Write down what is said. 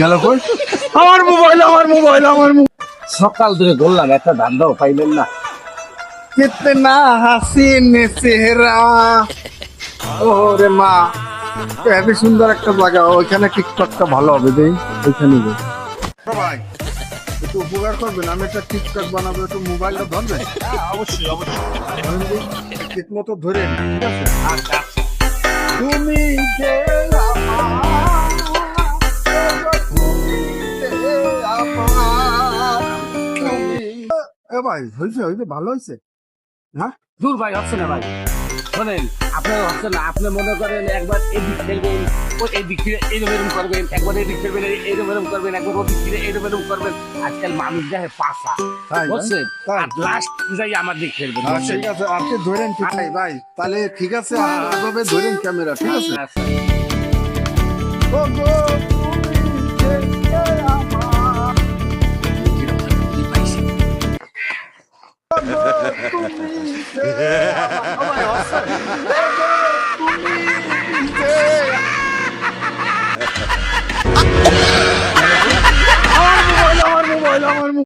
গেল কই? আমার মোবাইল আমার মোবাইল আমার মোবাইল। সকাল ধরে বললাম একটা ধান্দাও পাইলেন না। कितना हसीन চেহারা ও রে মা এত সুন্দর একটা জায়গা ওইখানে টিকটকটা ভালো হবে দেই ওইখানে যাই ভাই একটু উপকার করবেন আমি একটা টিকটক বানাবো একটু মোবাইলটা ধরবেন অবশ্যই অবশ্যই। ঠিক মতো ধরে ঠিক আছে তুমি যে এ ভাই হয়েছে হয়েছে ভালো হয়েছে হ্যাঁ দূর ভাই হচ্ছে না ভাই, শোনেন আপনার হচ্ছে না। আপনি মনে করেন একবার এদিক খেলবেন, ওই এদিক ফিরে এরম এরম করবেন, একবার এদিক খেলবেন এরম এরম করবেন, একবার ওদিক ফিরে এরম এরম করবেন। আজকাল মানুষ দেখে পাশা, তাই না? বুঝছেন? তাই। আর লাস্ট যাই আমার দিক খেলবেন, আচ্ছা, বুঝছেন? ঠিক আছে আপনি ধরেন ঠিক আছে ভাই তাহলে ঠিক আছে আপনি এভাবে ধরেন ক্যামেরা ঠিক আছে আচ্ছা। ও গো, তুমি যে আমার, ও গো, তুমি যে আমার। ও ভাই, হচ্ছে?